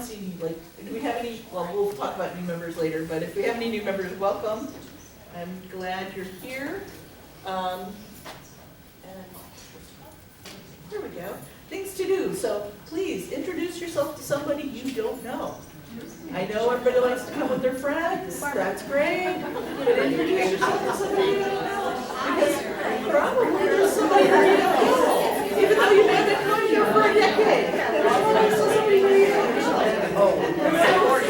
see, like, do we have any, well, we'll talk about new members later, but if we have any new members, welcome. I'm glad you're here. And there we go. Things to do. So please introduce yourself to somebody you don't know. I know everybody likes to come with their friends. That's great. But introduce yourself to somebody you don't know. Because probably there's somebody that you don't know. Even though you may have been coming here for a decade. There's probably still somebody who you don't know. So wear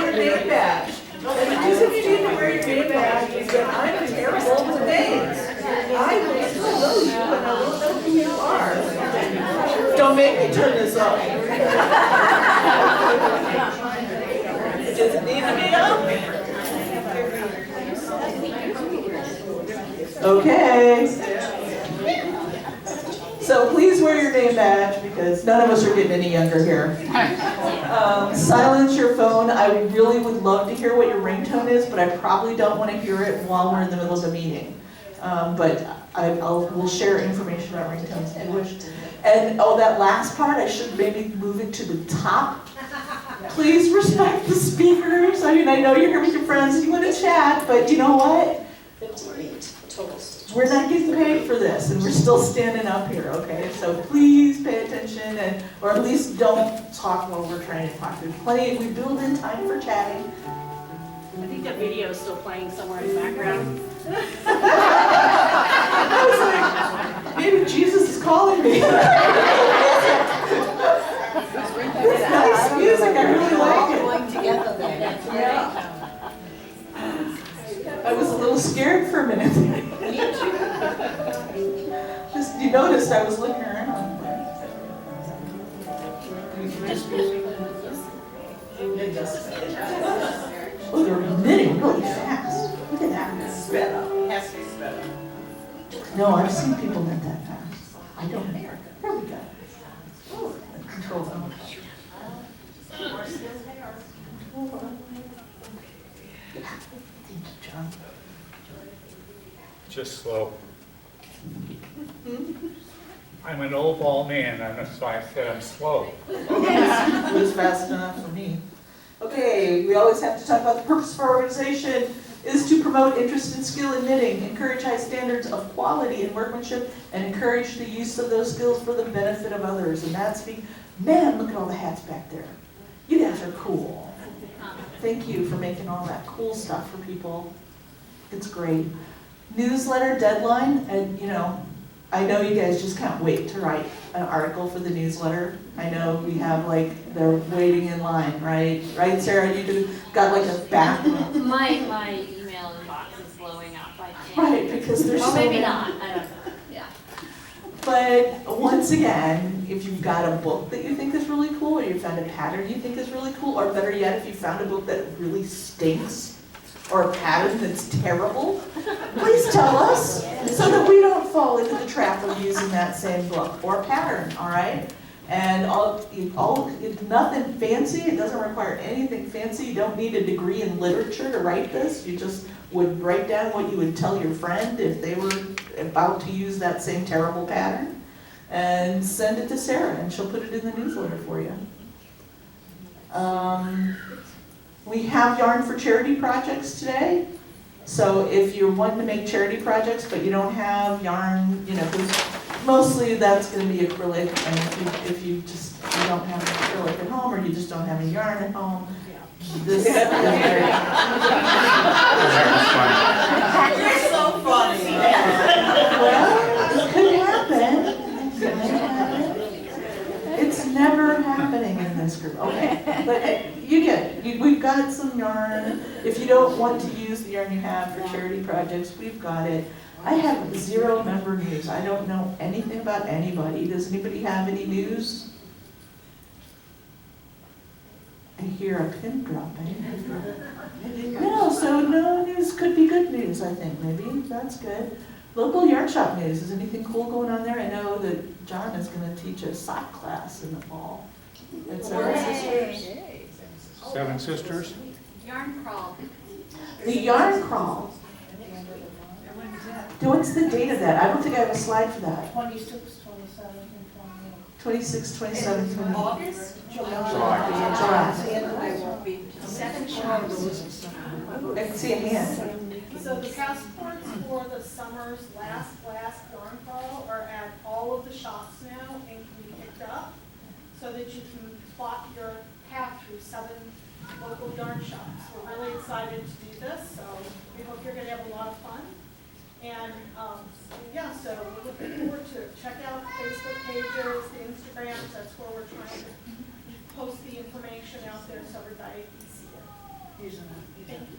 your name badge. And the reason you need to wear your name badge is that I'm terrible with names. I will still know you, but I won't know who you are. Don't make me turn this off. Does it need to be up? Okay. So please wear your name badge because none of us are getting any younger here. Silence your phone. I really would love to hear what your ringtone is, but I probably don't want to hear it while we're in the middle of a meeting. But we'll share information about ringtones if you wish. And oh, that last part, I should maybe move it to the top. Please respect the speakers. I mean, I know you're here with your friends and you want to chat, but you know what? 58 total. We're not getting paid for this, and we're still standing up here, okay? So please pay attention, or at least don't talk while we're trying to talk. We build in time for chatting. I think the video is still playing somewhere in the background. I was like, maybe Jesus is calling me. It's nice music, I really like it. Going together then. Yeah. I was a little scared for a minute. Just, you noticed I was looking around. Oh, they're knitting really fast. Look at that. Sped up. It has to be sped up. No, I've seen people knit that fast. I don't know. There we go. Oh, control them. Thank you, John. Just slow. I'm an old bald man, and that's why I said I'm slow. It was fast enough for me. Okay, we always have to talk about the purpose of our organization is to promote interest and skill in knitting, encourage high standards of quality in workmanship, and encourage the use of those skills for the benefit of others. And that's me. Man, look at all the hats back there. You guys are cool. Thank you for making all that cool stuff for people. It's great. Newsletter deadline, and you know, I know you guys just can't wait to write an article for the newsletter. I know we have like, they're waiting in line, right? Right, Sarah? You got like a back. My email inbox is blowing up. I can't. Right, because there's Well, so maybe many. not. I don't know. Yeah. But once again, if you've got a book that you think is really cool, or you found a pattern you think is really cool, or better yet, if you found a book that really stinks, or a pattern that's terrible, please tell us so that we don't fall into the trap of using that same book or pattern, all right? And it's nothing fancy, it doesn't require anything fancy. You don't need a degree in literature to write this. You just would write down what you would tell your friend if they were about to use that same terrible pattern, and send it to Sarah, and she'll put it in the newsletter for you. We have yarn for charity projects today. So if you're wanting to make charity projects, but you don't have yarn, you know, mostly that's going to be acrylic. And if you don't have acrylic at home, or you just don't have any yarn at home, this is very. You're so funny. Well, it could happen. It's never happening in this group. Okay, but you get it. We've got some yarn. If you don't want to use the yarn you have for charity projects, we've got it. I have 0 member news. I don't know anything about anybody. Does anybody have any news? I hear a pin drop. No, so no news could be good news, I think, maybe. That's good. Local yarn shop news. Is anything cool going on there? I know that John is going to teach a sock class in the fall. At Seven Sisters. Seven Sisters? Yarn crawl. The yarn crawl. What's the date of that? I don't think I have a slide for that. 26, 27, and 28. 26, 27, 28. August? July. I won't be. 7 shops. I can see a hand. So the passports for the summer's last yarn call are at all of the shops now and can be picked up so that you can plot your path through 7 local yarn shops. We're really excited to do this, so we hope you're gonna have a lot of fun. And, yeah, so we're looking forward to it. Check out the Facebook pages, the Instagrams, that's where we're trying to post the information out there so everybody can see it. Thank you.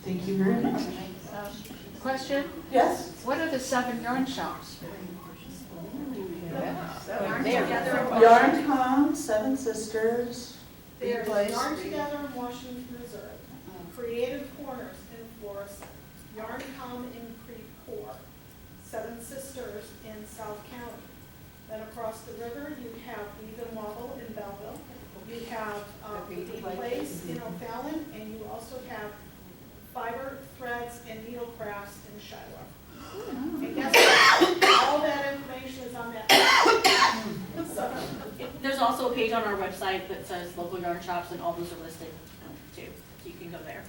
Thank you very much. Question, Yes? what are the 7 yarn shops? Yarn Com, Seven Sisters. There's Yarn Together in Washington, Missouri, Creative Corners in Florissant, Yarn Com in Creve Coeur, Seven Sisters in South County. Then across the river, you have Weave and Wobble in Belleville. You have Bead Place in O'Fallon, and you also have Fiber, Threads, and Needle Crafts in Shiloh. And guess what? All that information is on that. So, There's also a page on our website that says local yarn shops, and all those are listed too, so you can go there.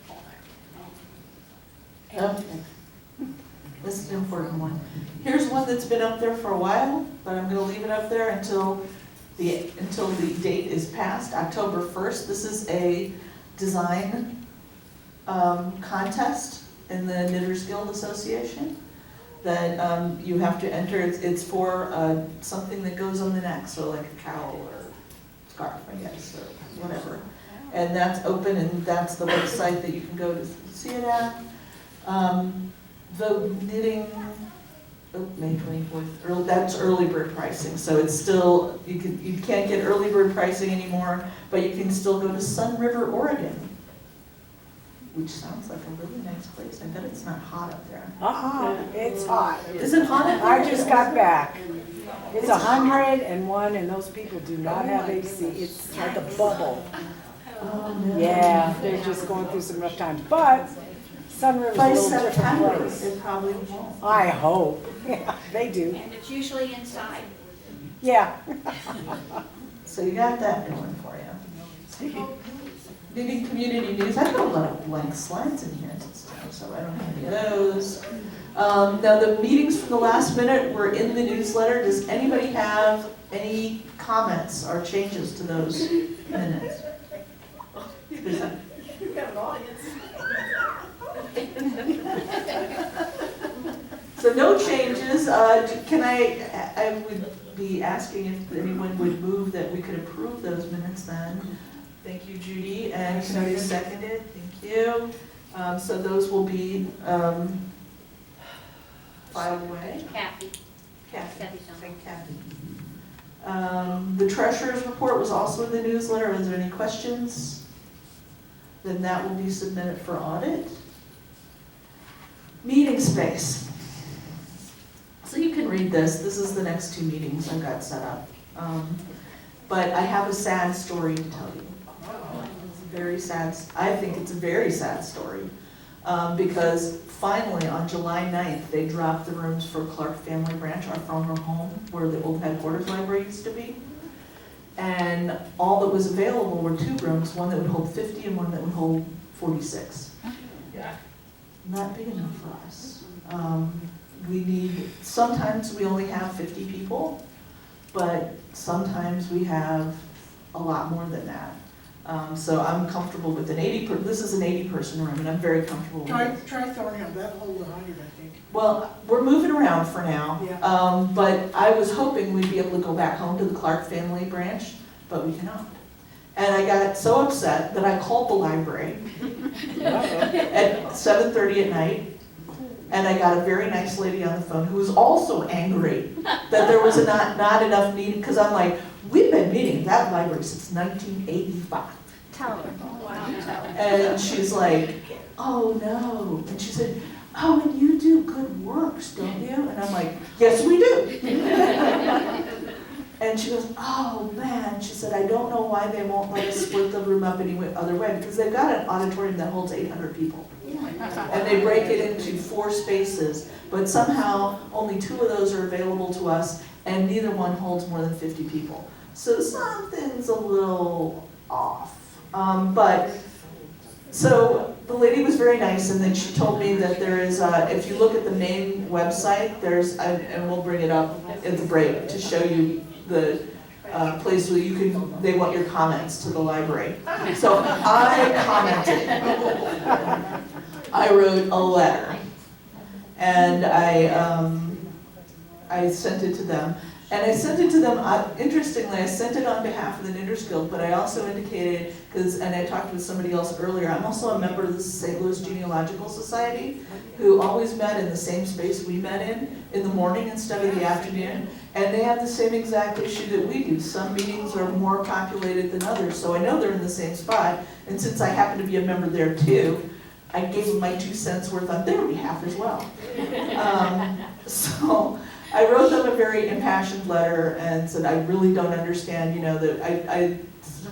All there. Okay. This is an important one. Here's one that's been up there for a while, but I'm gonna leave it up there until the date is passed, October 1st. This is a design contest in the Knitters Guild Association that you have to enter. It's for something that goes on the neck, so like a cowl or scarf, I guess, or whatever. And that's open, and that's the website that you can go to see it at. The knitting, May 24th, that's early bird pricing, so it's still, you can't get early bird pricing anymore, but you can still go to Sun River, Oregon, which sounds like a really nice place. I bet it's not hot up there. It's hot. Is it hot up there? I just got back. It's 101 and those people do not have AC. It's like a bubble. Oh, no. Yeah, they're just going through some rough times, but Sun River's a By little different September, place. it probably won't. I hope. Yeah, they do. And it's usually inside. Yeah. So you got that going for you. Knitting community news, I put a lot of blank slides in here, so I don't have any of those. Now the meetings from the last minute were in the newsletter. Does anybody have any comments or changes to those minutes? you have an audience. So no changes. I would be asking if anyone would move that we could approve those minutes then. Thank you, Judy, and somebody seconded, thank you. So those will be filed away. Kathy. Kathy. Stone. Thank Kathy. The treasurer's report was also in the newsletter. Is there any questions? Then that will be submitted for audit. Meeting space. So you can read this. This is the next 2 meetings I've got set up. But I have a sad story to tell you. It's a very sad, I think it's a very sad story. Because finally, on July 9th, they dropped the rooms for Clark Family Branch, our former home, where the old headquarters library used to be. And all that was available were 2 rooms, one that would hold 50 and one that would hold 46. Not big enough for us. Sometimes we only have 50 people, but sometimes we have a lot more than that. So I'm comfortable with this is an 80-person room, and I'm very comfortable with it. Try Thornhill, that'll hold 100, I think. Well, we're moving around for now, Yeah. but I was hoping we'd be able to go back home to the Clark Family Branch, but we cannot. And I got so upset that I called the library at 7:30 at night, and I got a very nice lady on the phone who was also angry that there was not enough need, because I'm like, we've been meeting at that library since 1985. Tell her. And she's like, oh no. And she said, oh, and you do good works, don't you? And I'm like, yes, we do. And she goes, oh man, she said, I don't know why they won't let us split the room up any other way, because they've got an auditorium that holds 800 people. And they break it into 4 spaces, but somehow only 2 of those are available to us, and neither one holds more than 50 people. So something's a little off. So the lady was very nice, and then she told me that there is, if you look at the main website, there's, and we'll bring it up at the break to show you the place where you can, they want your comments to the library. So I commented. I wrote a letter, and I sent it to them. And I sent it to them, interestingly, I sent it on behalf of the Knitters Guild, but I also indicated, and I talked with somebody else earlier, I'm also a member of the St. Louis Genealogical Society, who always met in the same space we met in the morning instead of the afternoon. And they have the same exact issue that we do. Some meetings are more populated than others, so I know they're in the same spot. And since I happen to be a member there too, I gave them my 2 cents worth on their behalf as well. So I wrote them a very impassioned letter and said, I really don't understand, that I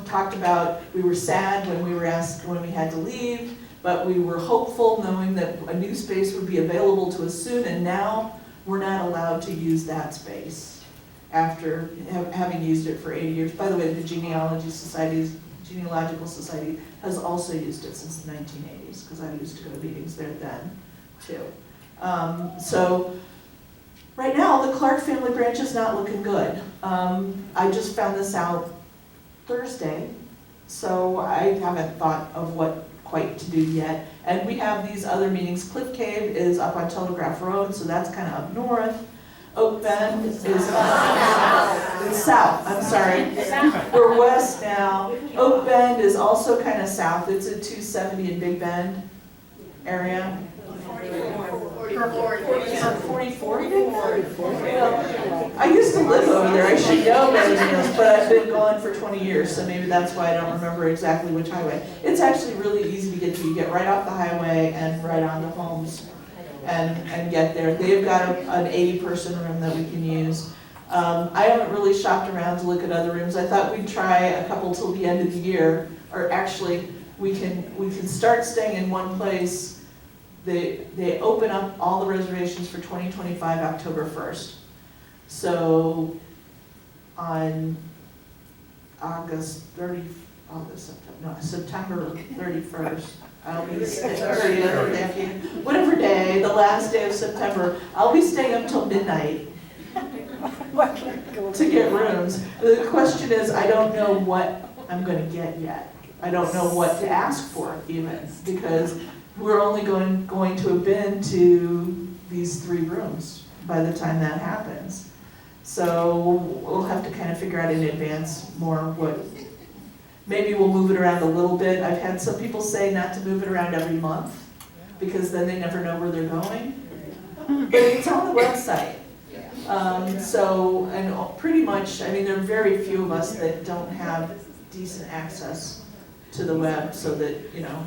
talked about, we were sad when we were asked when we had to leave, but we were hopeful knowing that a new space would be available to us soon, and now we're not allowed to use that space after having used it for 80 years. By the way, the Genealogical Society has also used it since the 1980s, because I used to go to meetings there then too. So right now, the Clark family branch is not looking good. I just found this out Thursday, so I haven't thought of what quite to do yet. And we have these other meetings. Cliff Cave is up on Telegraph Road, so that's kind of up north. Oak Bend is south, I'm sorry. We're west now. Oak Bend is also kind of south. It's at 270 in Big Bend area. 44? I used to live over there, I should know better than this, but I've been gone for 20 years, so maybe that's why I don't remember exactly which highway. It's actually really easy to get to. You get right off the highway and right on the homes and get there. They've got an 80-person room that we can use. I haven't really shopped around to look at other rooms. I thought we'd try a couple till the end of the year, or actually, we can start staying in one place. They open up all the reservations for 2025 October 1st. So on September 31st, I'll be whatever day, the last day of September, I'll be staying up till midnight to get rooms. The question is, I don't know what I'm going to get yet. I don't know what to ask for even, because we're only going to have been to these 3 rooms by the time that happens. So we'll have to kind of figure out in advance more what, maybe we'll move it around a little bit. I've had some people say not to move it around every month, because then they never know where they're going. But it's on the website. And pretty much, I mean, there are very few of us that don't have decent access to the web, so that,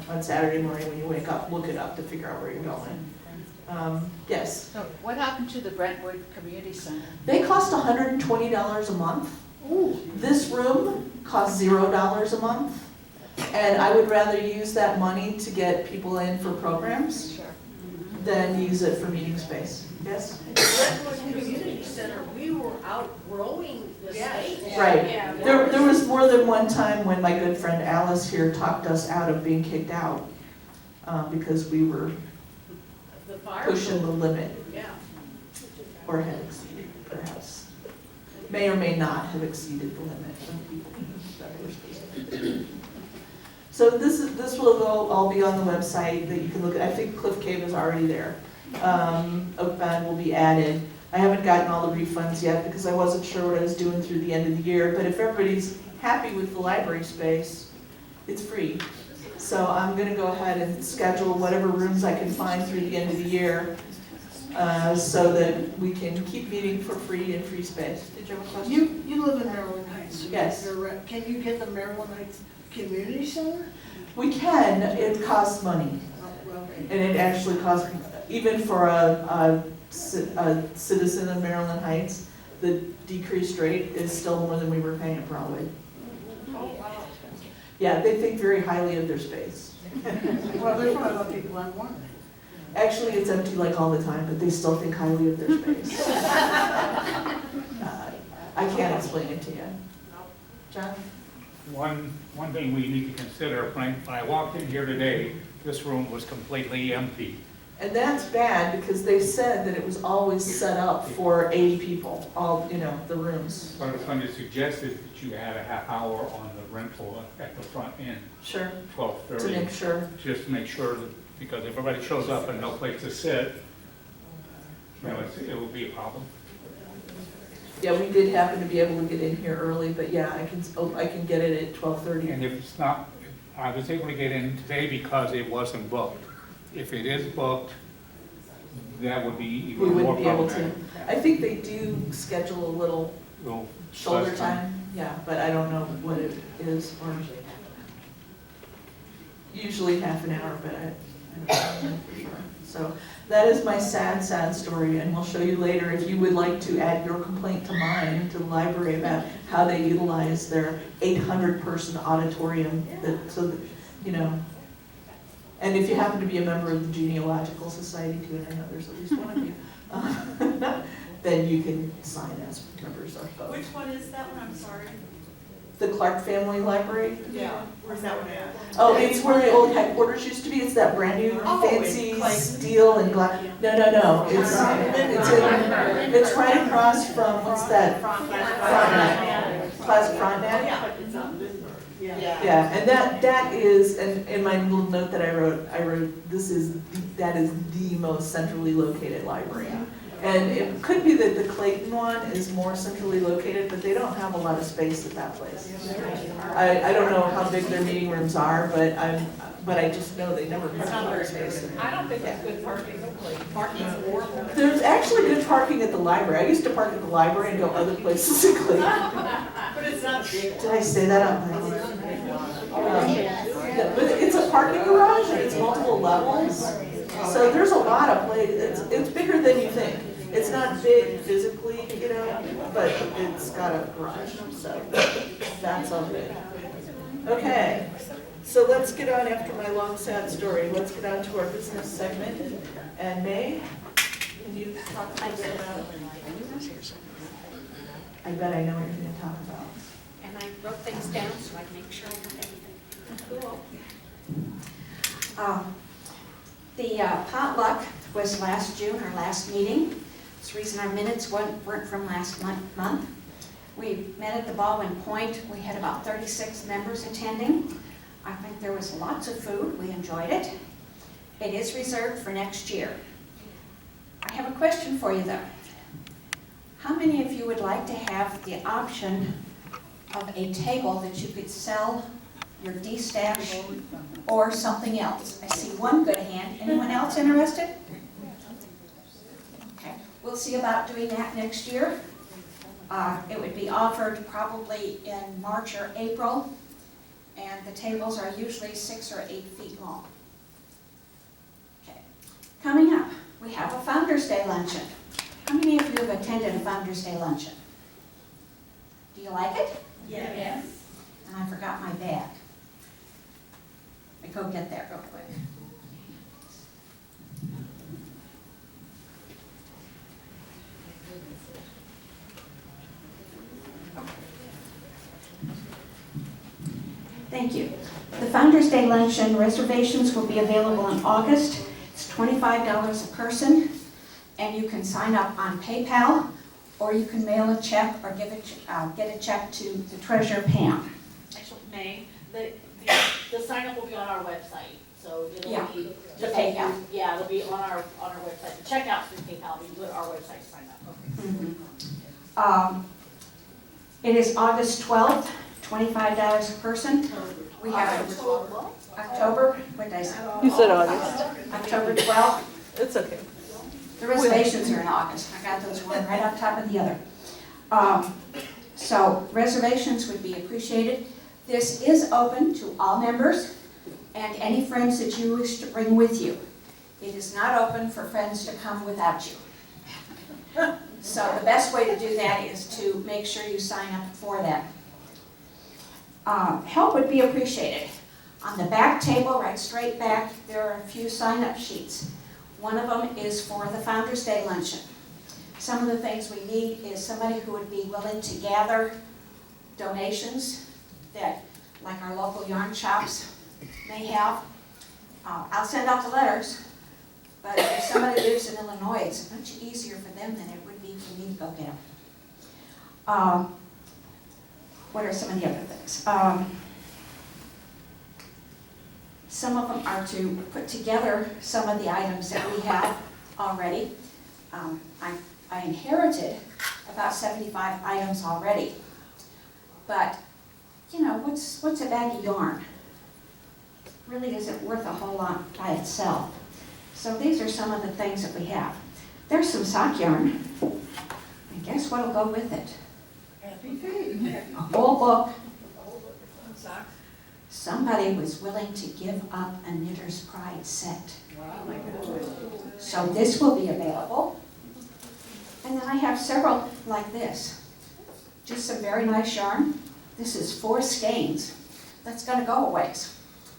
on Saturday morning when you wake up, look it up to figure out where you're going. Yes? So what happened to the Brentwood Community Center? They cost $120 a month. This room costs $0 a month. And I would rather use that money to get people in for programs than use it for meeting space. Yes? Brentwood Community Center, we were outgrowing the space. Right. Yeah. There was more than one time when my good friend Alice here talked us out of being kicked out because we were The fire pushing the limit, Yeah. or had exceeded, perhaps. May or may not have exceeded the limit of people that were supposed to. So this will all be on the website that you can look at. I think Cliff Cave is already there. Oak Bend will be added. I haven't gotten all the refunds yet because I wasn't sure what I was doing through the end of the year, but if everybody's happy with the library space, it's free. So I'm gonna go ahead and schedule whatever rooms I can find through the end of the year, so that we can keep meeting for free and free space. Did you have a question? You live in Maryland Heights. So Yes. Can you get the Maryland Heights Community Center? We can, it costs money, Well, and it actually costs, even for a citizen of Maryland Heights, the decreased rate is still more than we were paying at Broadway. Yeah, they think very highly of their space. well, there's not a lot of people on one. Actually, it's empty like all the time, but they still think highly of their space. I can't explain it to you. John? One thing we need to consider, when I walked in here today, this room was completely empty. And that's bad because they said that it was always set up for 80 people, all, the rooms. But it's when you suggested that you had a half hour on the rental at the front end, Sure, 12:30. to make sure. Just to make sure that, because if everybody shows up and no place to sit, it will be a problem. Yeah, we did happen to be able to get in here early, but yeah, I can get it at 12:30. And if it's not, I was able to get in today because it wasn't booked. If it is booked, that would be We even more wouldn't be able to. problematic. I think they do schedule a little Well, shoulder last time. time, yeah, but I don't know what it is, or usually half an hour, but I don't know for sure. So that is my sad, sad story, and we'll show you later if you would like to add your complaint to mine, to the library about how they utilize their 800-person auditorium, so that, and if you happen to be a member of the Genealogical Society too, and I know there's at least one of you, then you can sign as members of both. Which one is that one? I'm sorry. The Clark Family Library? Yeah. Where's that one at? Oh, it's where the old headquarters used to be. It's that brand new Oh, fancy in Clayton? steel and glass. No. It's right across from, what's that? Frontenac. Plaza Frontenac. Yeah, and that is, and in my little note that I wrote, that is the most centrally located library. And it could be that the Clayton one is more centrally located, but they don't have a lot of space at that place. I don't know how big their meeting rooms are, but I just know they never have a lot of space. I don't think it's good parking. Parking's horrible. There's actually good parking at the library. I used to park at the library and go other places in Clayton. But it's not big. Did I say that out loud? But it's a parking garage and it's multiple levels. So there's a lot of place. It's bigger than you think. It's not big physically, but it's got a garage, so that's all good. Okay, so let's get on after my long sad story. Let's get on to our business segment. And May, can you talk to us about? I bet I know what you're going to talk about. And I wrote things down so I can make sure I got everything. Cool. The potluck was last June, our last meeting. It's the reason our minutes weren't from last month. We met at the Baldwin Point. We had about 36 members attending. I think there was lots of food. We enjoyed it. It is reserved for next year. I have a question for you though. How many of you would like to have the option of a table that you could sell your D-stash or something else? I see one good hand. Anyone else interested? Okay, we'll see about doing that next year. It would be offered probably in March or April, and the tables are usually 6 or 8 feet long. Okay, coming up, we have a Founder's Day luncheon. How many of you have attended a Founder's Day luncheon? Do you like it? Yes. And I forgot my bag. Let me go get that real quick. Thank you. The Founder's Day luncheon reservations will be available in August. It's $25 a person, and you can sign up on PayPal, or you can mail a check or get a check to the treasurer Pam. Actually, May, the sign up will be on our website, so Yeah, it'll be. the PayPal. Yeah, it'll be on our website. The checkout's through PayPal, but you go to our website to sign up. It is August 12th, $25 a person. We have October, what did I say? You said August. October 12th. It's okay. The reservations are in August. I got those one right on top of the other. So reservations would be appreciated. This is open to all members and any friends that you wish to bring with you. It is not open for friends to come without you. So the best way to do that is to make sure you sign up for that. Help would be appreciated. On the back table, right straight back, there are a few sign-up sheets. One of them is for the Founder's Day luncheon. Some of the things we need is somebody who would be willing to gather donations that, like our local yarn shops may have. I'll send out the letters, but if somebody lives in Illinois, it's much easier for them than it would be for me to go get them. What are some of the other things? Some of them are to put together some of the items that we have already. I inherited about 75 items already, but you know, what's a bag of yarn? Really isn't worth a whole lot by itself. So these are some of the things that we have. There's some sock yarn, and guess what'll go with it? Happy feet. A whole book. Socks. Somebody was willing to give up a Knitter's Pride set. So this will be available. And then I have several like this. Just some very nice yarn. This is 4 skeins. That's gonna go a ways.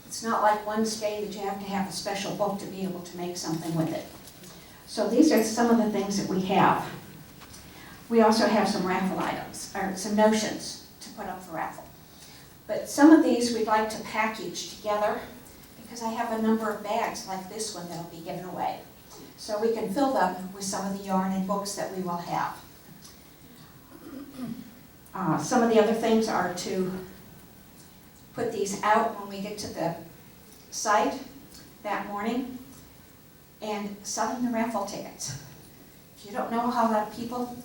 It's not like one skein that you have to have a special book to be able to make something with it. So these are some of the things that we have. We also have some raffle items, or some notions to put up for raffle. But some of these we'd like to package together because I have a number of bags like this one that'll be given away. So we can fill them with some of the yarn and books that we will have. Some of the other things are to put these out when we get to the site that morning and selling the raffle tickets. If you don't know how lot of people,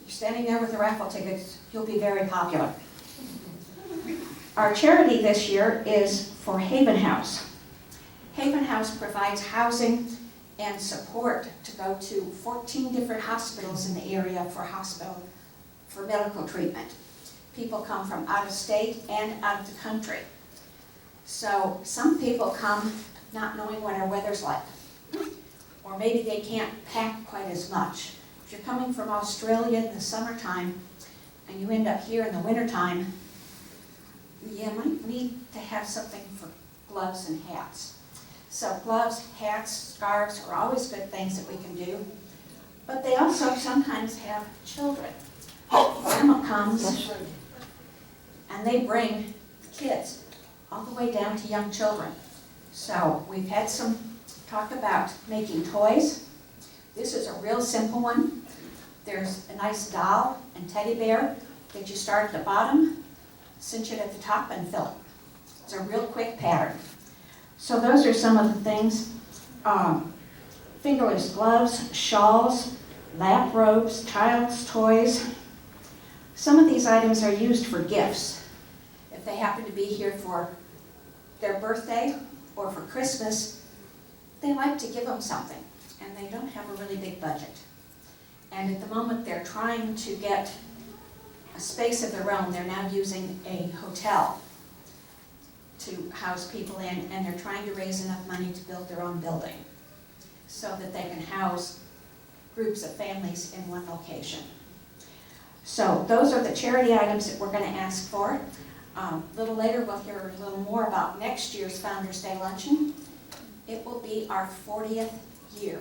you're standing there with the raffle tickets, you'll be very popular. Our charity this year is for Haven House. Haven House provides housing and support to go to 14 different hospitals in the area for medical treatment. People come from out of state and out of the country. So some people come not knowing what our weather's like. Or maybe they can't pack quite as much. If you're coming from Australia in the summertime and you end up here in the wintertime, you might need to have something for gloves and hats. So gloves, hats, scarves are always good things that we can do. But they also sometimes have children. Grandma comes and they bring kids all the way down to young children. So we've had some talk about making toys. This is a real simple one. There's a nice doll and teddy bear that you start at the bottom, cinch it at the top and fill it. It's a real quick pattern. So those are some of the things. Fingerless gloves, shawls, lap robes, child's toys. Some of these items are used for gifts. If they happen to be here for their birthday or for Christmas, they like to give them something, and they don't have a really big budget. And at the moment, they're trying to get a space of their own. They're now using a hotel to house people in, and they're trying to raise enough money to build their own building so that they can house groups of families in one location. So those are the charity items that we're going to ask for. A little later, we'll hear a little more about next year's Founders Day Luncheon. It will be our 40th year.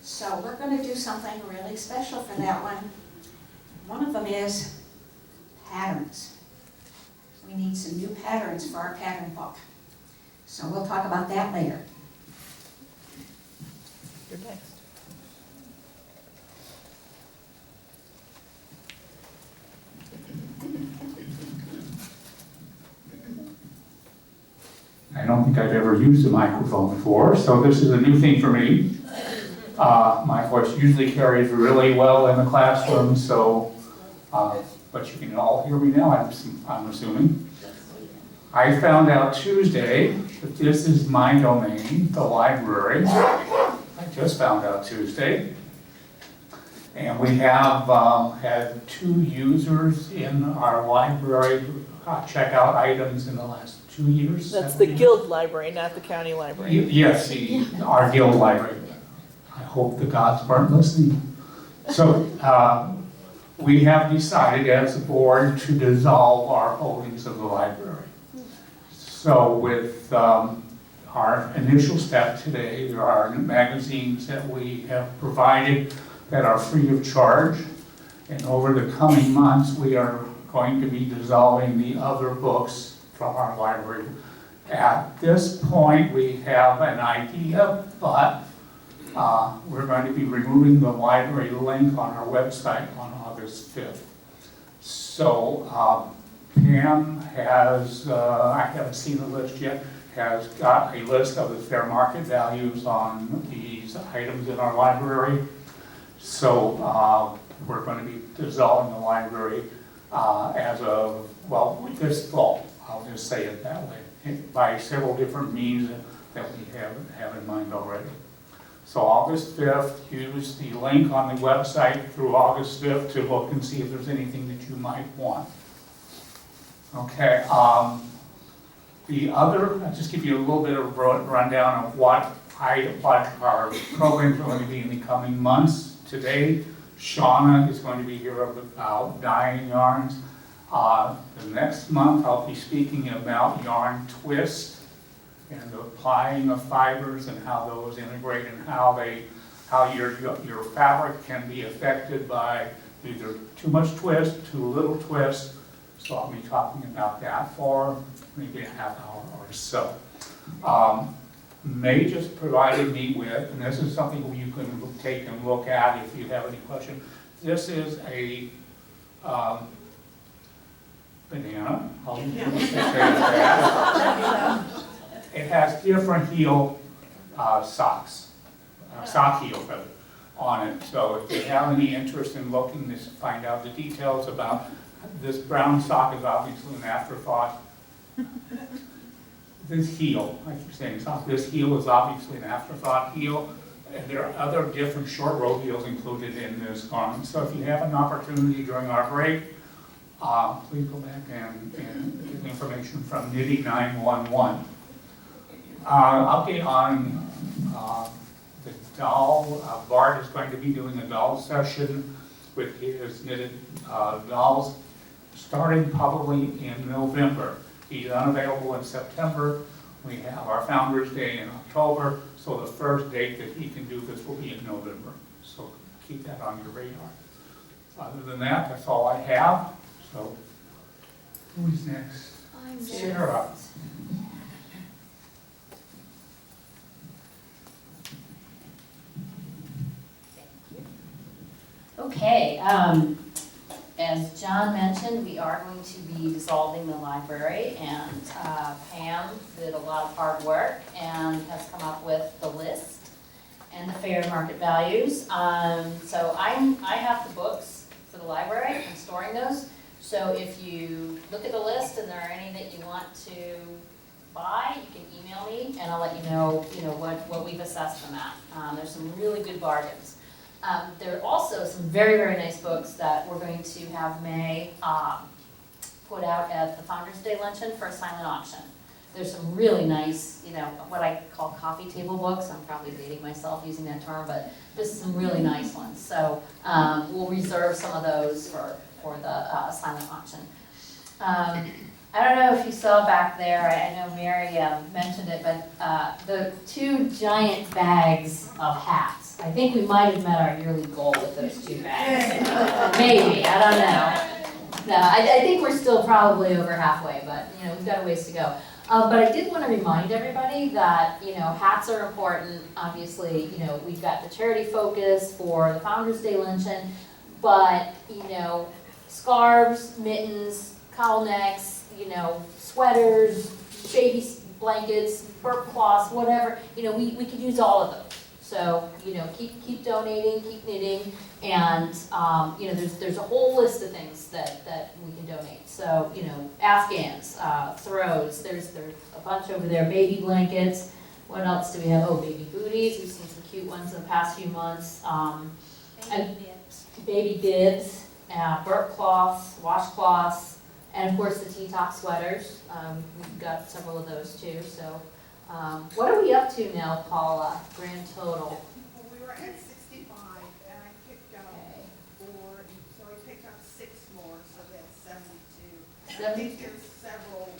So we're going to do something really special for that one. One of them is patterns. We need some new patterns for our pattern book. So we'll talk about that later. You're next. I don't think I've ever used a microphone before, so this is a new thing for me. My voice usually carries really well in the classroom, so, but you can all hear me now, I'm assuming. I found out Tuesday that this is my domain, the library. I just found out Tuesday. And we have had 2 users in our library check out items in the last 2 years. That's the guild library, not the county library. Yes, our guild library. I hope the gods weren't listening. So we have decided as a board to dissolve our holdings of the library. So with our initial step today, there are magazines that we have provided that are free of charge. And over the coming months, we are going to be dissolving the other books from our library. At this point, we have an idea, but we're going to be removing the library link on our website on August 5th. So Pam has, I haven't seen the list yet, has got a list of the fair market values on these items in our library. So we're going to be dissolving the library as of, well, this fall, I'll just say it that way, by several different means that we have in mind already. So August 5th, use the link on the website through August 5th to look and see if there's anything that you might want. Okay, I'll just give you a little bit of a rundown of what our programs are going to be in the coming months. Today, Shauna is going to be here about dyeing yarns. The next month, I'll be speaking about yarn twist and the applying of fibers and how those integrate and how your fabric can be affected by either too much twist, too little twist. So I'll be talking about that for maybe a half hour or so. May just provided me with, and this is something you can take and look at if you have any question. This is a banana. It has different heel socks, sock heel rather, on it. So if you have any interest in looking to find out the details about this brown sock is obviously an afterthought. This heel, I keep saying sock, this heel is obviously an afterthought heel. And there are other different short row heels included in this garment. So if you have an opportunity during our break, please go back and get the information from Knitting 911. Update on the doll. Bart is going to be doing a doll session with his knitted dolls starting probably in November. He's unavailable in September. We have our Founders Day in October, so the first date that he can do this will be in November. So keep that on your radar. Other than that, that's all I have. So who's next? Sarah. Okay, as John mentioned, we are going to be dissolving the library, and Pam did a lot of hard work and has come up with the list and the fair market values. So I have the books for the library. I'm storing those. So if you look at the list and there are any that you want to buy, you can email me and I'll let you know what we've assessed them at. There's some really good bargains. There are also some very, very nice books that we're going to have May put out at the Founders Day Luncheon for a silent auction. There's some really nice, what I call coffee table books. I'm probably dating myself using that term, but just some really nice ones. So we'll reserve some of those for the silent auction. I don't know if you saw back there, I know Mary mentioned it, but the 2 giant bags of hats. I think we might have met our yearly goal with those 2 bags. Maybe, I don't know. No, I think we're still probably over halfway, but we've got a ways to go. But I did want to remind everybody that hats are important. Obviously, we've got the charity focus for the Founders Day Luncheon, but scarves, mittens, cowl necks, sweaters, shady blankets, burp cloths, whatever, we could use all of those. So, keep donating, keep knitting, and, there's a whole list of things that we can donate. So, Afghans, throws, there's a bunch over there, baby blankets. What else do we have? Oh, baby booties, we've seen some cute ones in the past few months. Baby bibs, burp cloths, washcloths, and of course the T-top sweaters. We've got several of those too. So, what are we up to now, Paula? Grand total. Well, we were at 65, and I picked up 4, so I picked up 6 more, so that's 72. I think there's several,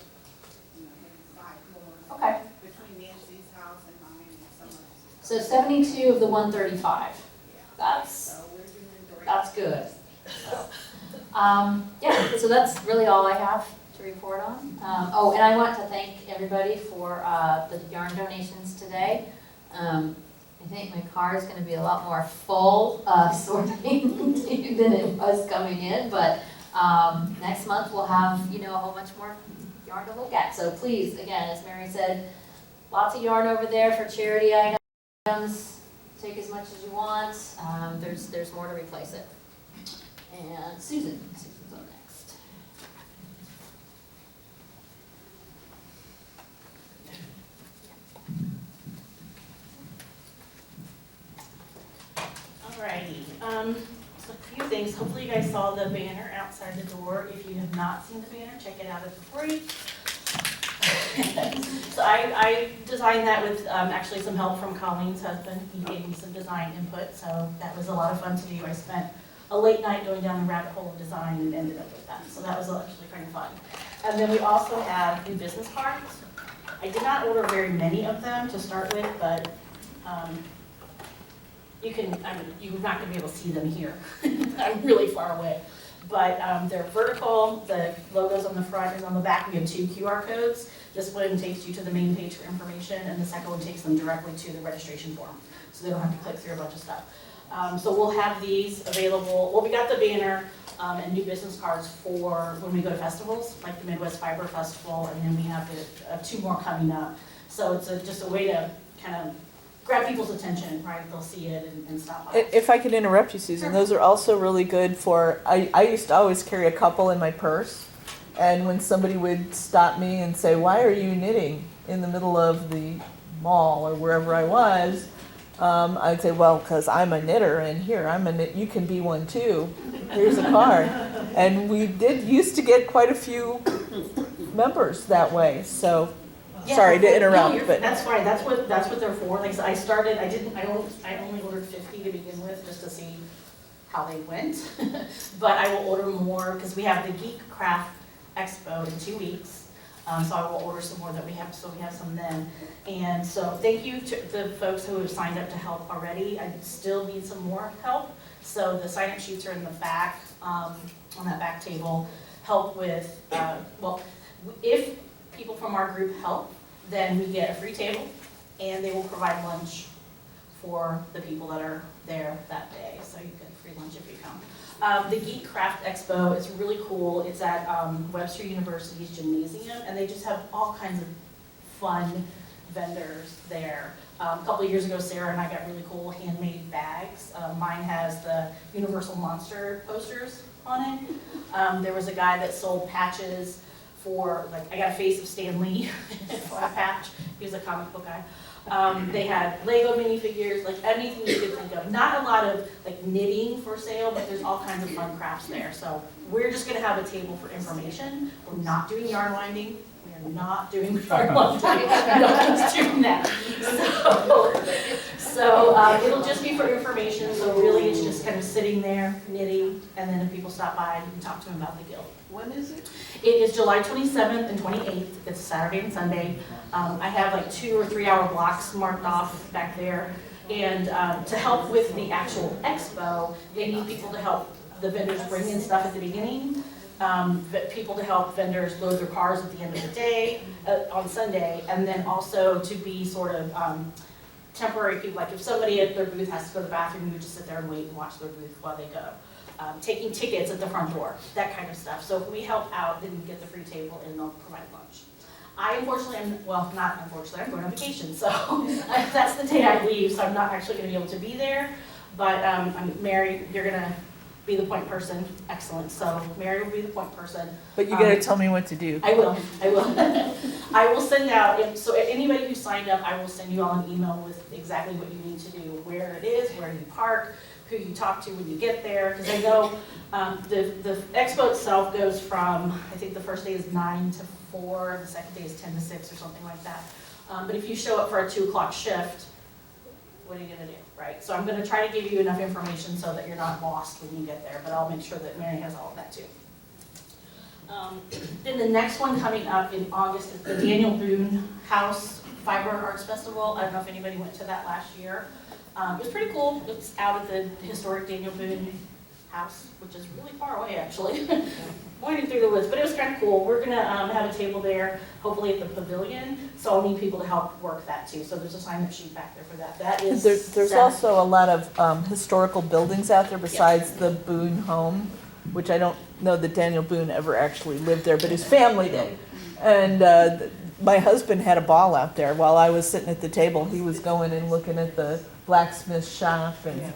maybe 5 more. Okay. Between Nancy's house and mine and some others. So 72 of the 135. Yeah. That's So we're good. So, yeah, so that's really all I have to report on. Oh, and I want to thank everybody for the yarn donations today. I think my car is going to be a lot more full sorting than it was coming in, but next month we'll have, you know, a whole bunch more yarn to look at. So please, again, as Mary said, lots of yarn over there for charity items. Take as much as you want. There's more to replace it. And Susan's on next. Alrighty, so a few things. Hopefully you guys saw the banner outside the door. If you have not seen the banner, check it out at the break. So I designed that with actually some help from Colleen's husband. He gave me some design input, so that was a lot of fun to do. I spent a late night going down the rabbit hole of design and ended up with that. So that was actually kind of fun. And then we also have new business cards. I did not order very many of them to start with, but you're not going to be able to see them here. I'm really far away. But they're vertical, the logo's on the front and on the back. We have 2 QR codes. This one takes you to the main page for information, and the second one takes them directly to the registration form. So they don't have to click through a bunch of stuff. So we'll have these available. Well, we got the banner and new business cards for when we go to festivals, like the Midwest Fiber Festival, and then we have 2 more coming up. So it's just a way to kind of grab people's attention, right? They'll see it and stop by. If I could interrupt you, Susan, those are also really good for, I used to always carry a couple in my purse. And when somebody would stop me and say, why are you knitting in the middle of the mall or wherever I was, I'd say, well, because I'm a knitter, and here, you can be one too. Here's a card. And we used to get quite a few members that way, so. Yeah, Sorry to interrupt, no, but that's fine. That's what they're for. Like I started, I only ordered 50 to begin with, just to see how they went. But I will order more because we have the Geek Craft Expo in 2 weeks. So I will order some more that we have, so we have some then. And so thank you to the folks who have signed up to help already. I still need some more help. So the sign-up sheets are in the back, on that back table. Help with, well, if people from our group help, then we get a free table, and they will provide lunch for the people that are there that day. So you get free lunch if you come. The Geek Craft Expo is really cool. It's at Webster University's gymnasium, and they just have all kinds of fun vendors there. A couple of years ago, Sarah and I got really cool handmade bags. Mine has the Universal Monster posters on it. There was a guy that sold patches for, like, I got a face of Stan Lee for a patch. He was a comic book guy. They had Lego minifigures, like anything you could think of. Not a lot of like knitting for sale, but there's all kinds of fun crafts there. So we're just gonna have a table for information. We're not doing yarn winding. We are not doing yarn winding. No one's doing that. So it'll just be for information. So really it's just kind of sitting there, knitting, and then if people stop by, you can talk to them about the guild. When is it? It is July 27th and 28th. It's Saturday and Sunday. I have like 2 or 3 hour blocks marked off back there. And to help with the actual expo, they need people to help the vendors bring in stuff at the beginning, people to help vendors load their cars at the end of the day, on Sunday, and then also to be sort of temporary people. Like if somebody at their booth has to go to the bathroom, you just sit there and wait and watch their booth while they go. Taking tickets at the front door, that kind of stuff. So if we help out, then we get the free table and they'll provide lunch. I unfortunately am, well, not unfortunately, I'm going on vacation, so that's the day I leave, so I'm not actually going to be able to be there. But Mary, you're going to be the point person. Excellent. So Mary will be the point person. But you gotta tell me what to do. I will. I will send out, so anybody who signed up, I will send you all an email with exactly what you need to do, where it is, where you park, who you talk to when you get there, because I know the expo itself goes from, I think the first day is 9 to 4, the second day is 10 to 6 or something like that. But if you show up for a 2 o'clock shift, what are you gonna do, right? So I'm gonna try to give you enough information so that you're not lost when you get there, but I'll make sure that Mary has all of that too. Then the next one coming up in August is the Daniel Boone House Fiber Arts Festival. I don't know if anybody went to that last year. It was pretty cool. It's out at the historic Daniel Boone house, which is really far away, actually. Pointing through the woods, but it was kind of cool. We're gonna have a table there, hopefully at the pavilion, so I'll need people to help work that too. So there's a sign-up sheet back there for that. That is. There's Saturday. also a lot of historical buildings out there besides the Boone home, which I don't know that Daniel Boone ever actually lived there, but his family did. And my husband had a ball out there. While I was sitting at the table, he was going and looking at the blacksmith shop and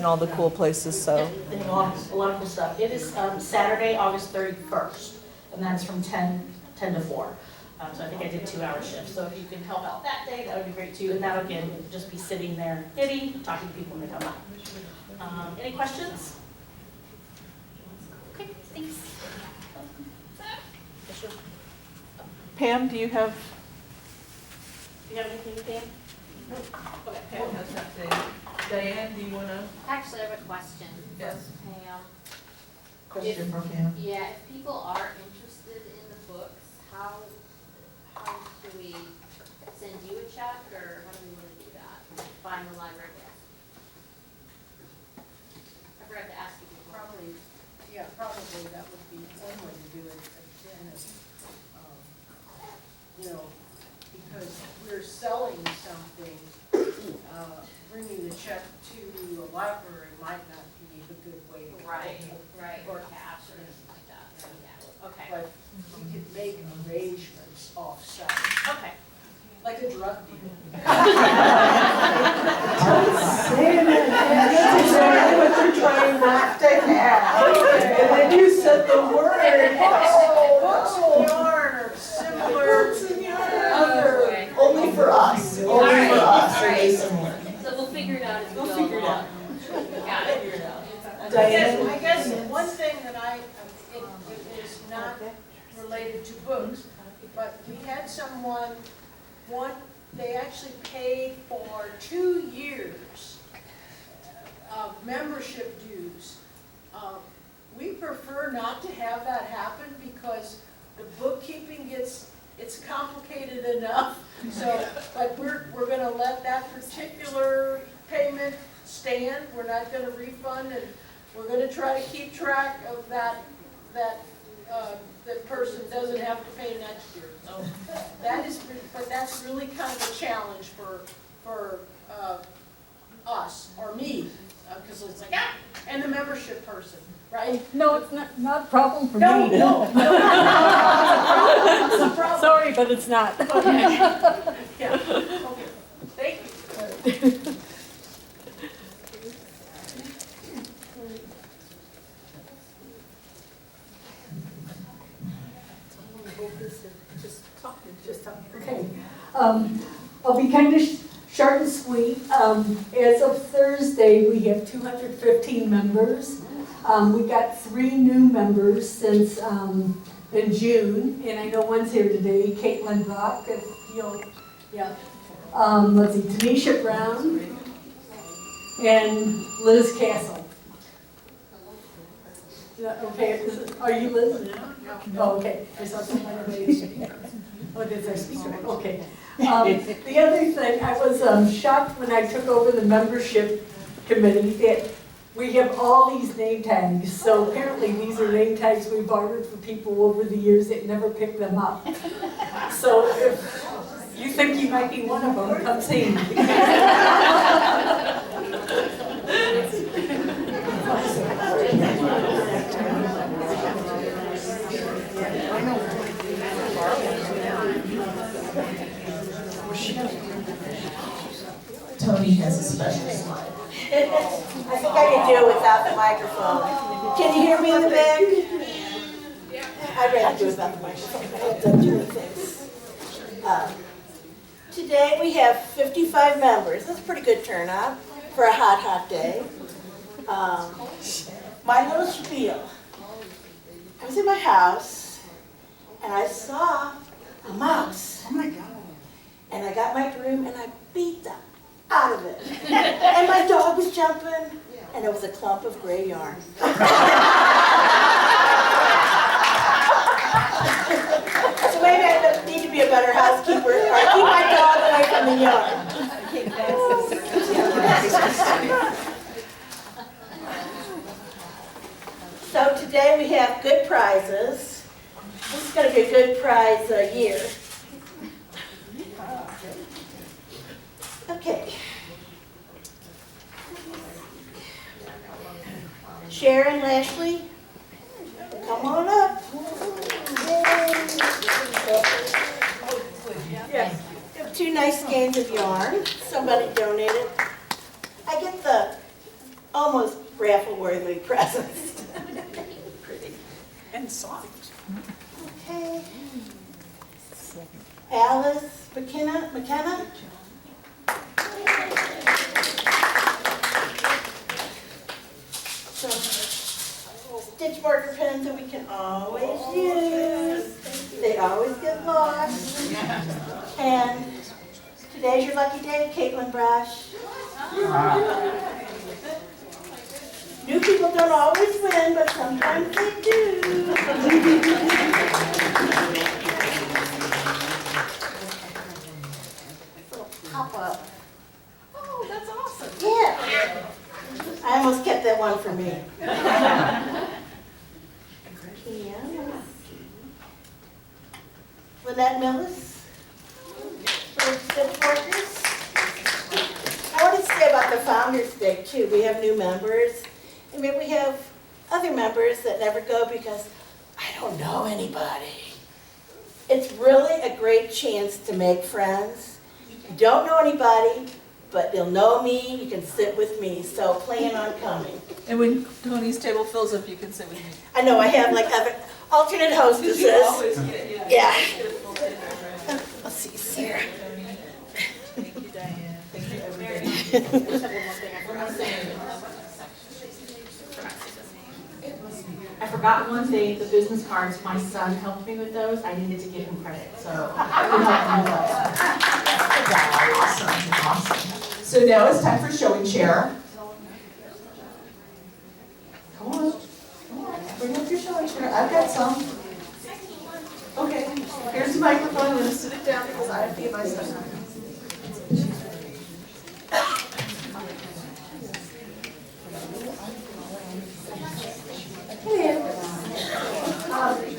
all the cool places, so. They have a lot of cool stuff. It is Saturday, August 31st, and that's from 10 to 4. So I think I did 2-hour shifts. So if you can help out that day, that would be great too. And that, again, would just be sitting there, knitting, talking to people when they come by. Any questions? Okay, thanks. Pam, do you have? Do you have anything, Pam? Okay, Pam has nothing. Diane, do you want to? Actually, I have a question. Yes. Pam. Question for Pam. Yeah, if people are interested in the books, how do we send you a check, or how do we want to do that? Buying the library books? I forgot to ask you before. Probably that would be one way to do it, again, because we're selling something, bringing the check to a library might not be a good way to go. Right, or cash or anything like that. Yeah, okay. But we could make arrangements off-site, Okay. like a drug deal. That's exactly what you're trying not to have. And then you said the word. Books and yarn are similar Other, only for us, only for us are they similar. So we'll figure it out as we go We'll figure it out. along. Got it. Diane? I guess one thing that it is not related to books, but we had someone, they actually paid for 2 years of membership dues. We prefer not to have that happen because the bookkeeping it's complicated enough. So, but we're gonna let that particular payment stand. We're not gonna refund, and we're gonna try to keep track of that person doesn't have to pay next year. So but that's really kind of a challenge for us, or me, because it's like, and the membership person, right? No, it's not a problem for No, me. no. It's a problem. Sorry, but it's not. Okay. Yeah, okay, thank you. Okay, I'll be kind of short and sweet. As of Thursday, we have 215 members. We got 3 new members since in June, and I know one's here today, Caitlin Buck, if you'll, yeah. Let's see, Tanisha Brown and Liz Castle. Okay, are you Liz? Oh, okay, I saw somebody. Oh, that's our speaker, okay. The other thing, I was shocked when I took over the membership committee that we have all these name tags. So apparently these are name tags we've ordered for people over the years that never pick them up. So if you think you might be one of them, come see me. Tony has a special slide. I think I can do it without the microphone. Can you hear me in the back? I'd rather do it without the microphone. I have done too many things. Today we have 55 members. That's a pretty good turnout for a hot, hot day. My little spiel. I was in my house and I saw a mouse. Oh my God. And I got my broom and I beat them out of it. And my dog was jumping, and it was a clump of gray yarn. So maybe I need to be a better housekeeper, or keep my dog away from the yarn. today we have good prizes. This is going to be a good prize year. Okay. Sharon, Lashley, come on up. Yes. We have 2 nice skeins of yarn. Somebody donated. I get the almost raffle-worthy presents. Pretty. And soft. Okay. Alice McKenna? So, stitch marker pens that we can always use. They always get lost. And today's your lucky day, Caitlin Brush. New people don't always win, but sometimes they do. Pop up. Oh, that's awesome. Yeah. I almost kept that one for me. Lynette Millis. For stitch workers. I wanted to say about the Founders Day too. We have new members. I mean, we have other members that never go because I don't know anybody. It's really a great chance to make friends. You don't know anybody, but you'll know me, you can sit with me, so plan on coming. And when Tony's table fills up, you can sit with me. I know I have like other alternate hostesses. You always get, Yeah. Get a full table, right? Let's see, Sarah. Thank you, Diane. Thank you, everybody. I forgot one thing, the business cards, my son helped me with those, I needed to give him credit, so. Awesome. So now it's time for show and share. Come on, bring up your show and share. I've got some. Okay, here's the microphone. I'm gonna sit it down because I have to get my stuff.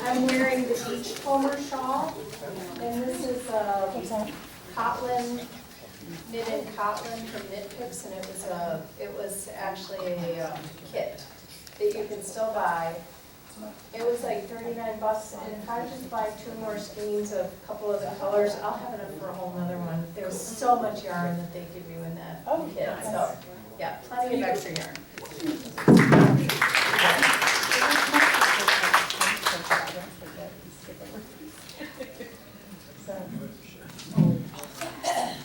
I'm wearing the Beachcomber shawl, and this is Cotland, knitted Cotland from Knit Picks, and it was actually a kit that you can still buy. It was like $39, and if I just buy 2 more skeins of a couple of the colors, I'll have enough for a whole nother one. There's so much yarn that they give you in that kit, so, yeah, plenty of extra yarn.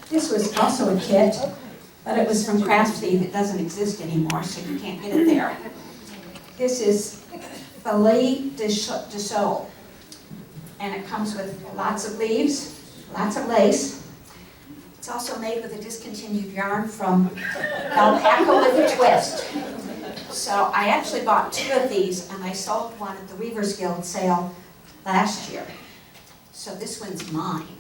This was also a kit, but it was from Craftsy that doesn't exist anymore, so you can't get it there. This is Filet de Sole, and it comes with lots of leaves, lots of lace. It's also made with a discontinued yarn from Alpaca with a Twist. So I actually bought 2 of these, and I sold one at the Weavers Guild sale last year. So this one's mine.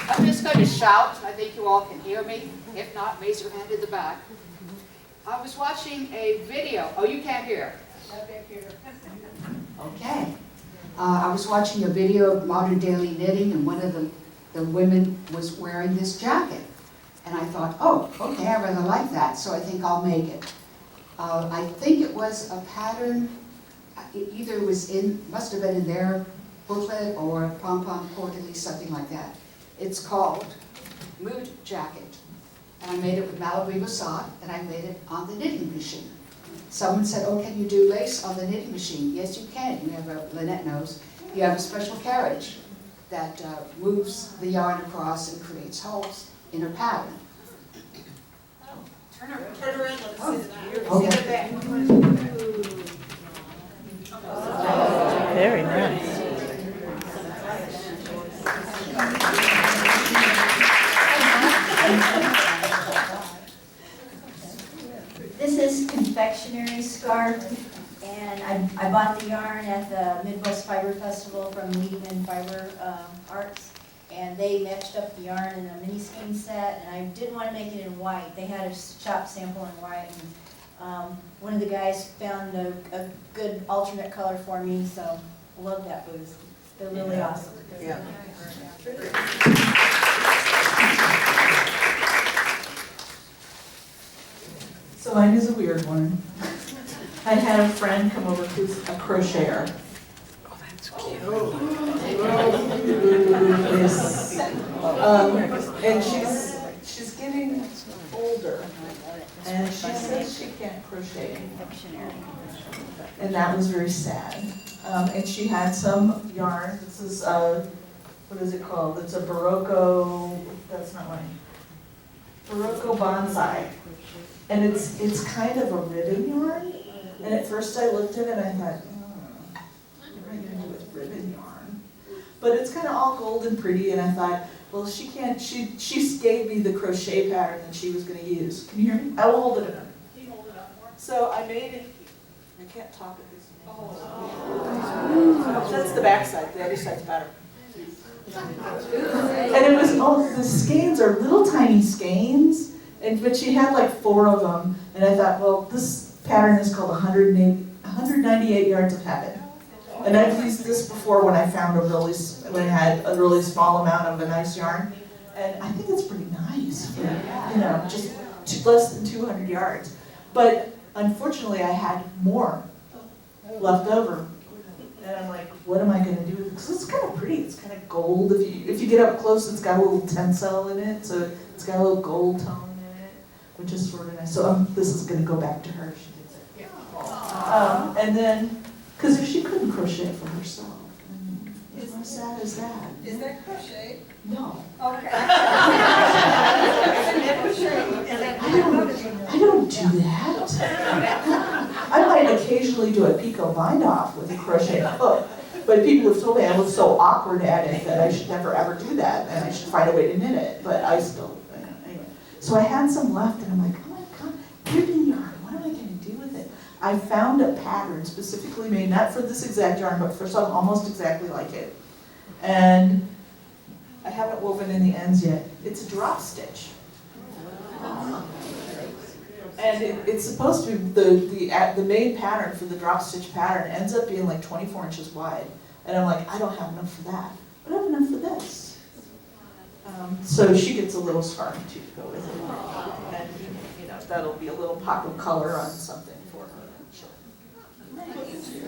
I'm just going to shout. I think you all can hear me. If not, raise your hand in the back. I was watching a video. Oh, you can't hear? Okay. I was watching a video of modern daily knitting, and one of the women was wearing this jacket. And I thought, oh, okay, I really like that, so I think I'll make it. I think it was a pattern. It either must have been in their booklet or Pom Pom Quarterly, something like that. It's called Mood Jacket. And I made it with Malabrigo sock, and I made it on the knitting machine. Someone said, oh, can you do lace on the knitting machine? Yes, you can. You have Lynette knows. You have a special carriage that moves the yarn across and creates holes in her pattern. Turn around, let's see Okay. Very nice. This is confectionery scarf, and I bought the yarn at the Midwest Fiber Festival from Weedman Fiber Arts, and they matched up the yarn in a mini skein set, and I didn't want to make it in white. They had a shop sample in white, and one of the guys found a good alternate color for me, so I love that booth. They're really awesome. Yeah. So mine is a weird one. I had a friend come over who's a crocheter. Oh, that's cute. Yes. And she's getting older, and she says she can't crochet anymore. And that was very sad. And she had some yarn. This is what is it called? It's a Barocco. That's not mine. Barocco bonsai. And it's kind of a ribbon yarn. And at first I looked at it and I thought, what am I gonna do with ribbon yarn? But it's kind of all gold and pretty, and I thought, well, she gave me the crochet pattern that she was gonna use. Can you hear me? I will hold it up. Can you hold it up more? So I made it, I can't talk at this. Oh. That's the back side, the other side's better. And it was, the skeins are little tiny skeins, but she had like 4 of them, and I thought, well, this pattern is called 198 Yards of Heaven. And I've used this before when I found when I had a really small amount of a nice yarn, and I think it's pretty nice for, just less than 200 yards. But unfortunately, I had more left over. And I'm like, what am I going to do with it? Because it's kind of pretty. It's kind of gold. If you get up close, it's got a little tencel in it, so it's got a little gold tone in it, which is sort of nice. So this is going to go back to her. She gets it. And then, because if she couldn't crochet for herself, how sad is that? Is that crochet? No. Okay. I don't do that. I might occasionally do a picot bind off with a crochet hook, but people have told me I was so awkward at it that I should never ever do that, and I should find a way to knit it, but I still, anyway. So I had some left, and I'm like, oh my God, ribbon yarn, what am I going to do with it? I found a pattern specifically made, not for this exact yarn, but for some almost exactly like it. And I haven't woven in the ends yet. It's a drop stitch. And it's supposed to be, the main pattern for the drop stitch pattern ends up being like 24 inches wide. And I'm like, I don't have enough for that, but I have enough for this. So she gets a little scarf too to go with it. And that'll be a little pop of color on something for her. Thank you.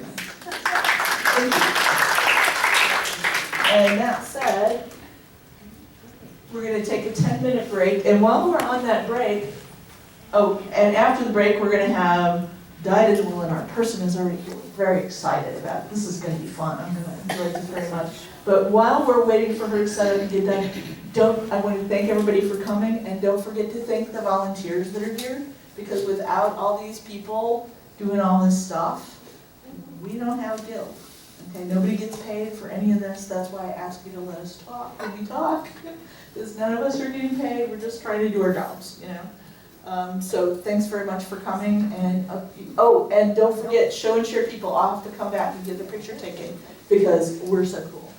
And that said, we're going to take a 10-minute break. And while we're on that break, and after the break, we're going to have Dinah Jewel, and our person is already very excited about it. This is going to be fun. I'm going to enjoy this very much. But while we're waiting for her to set up and get done, I want to thank everybody for coming, and don't forget to thank the volunteers that are here, because without all these people doing all this stuff, we don't have a guild. Okay, nobody gets paid for any of this. That's why I ask you to let us talk when we talk. Because none of us are getting paid. We're just trying to do our jobs, So thanks very much for coming. And and don't forget, show and share people. I'll have to come back and get the picture taken because we're so cool.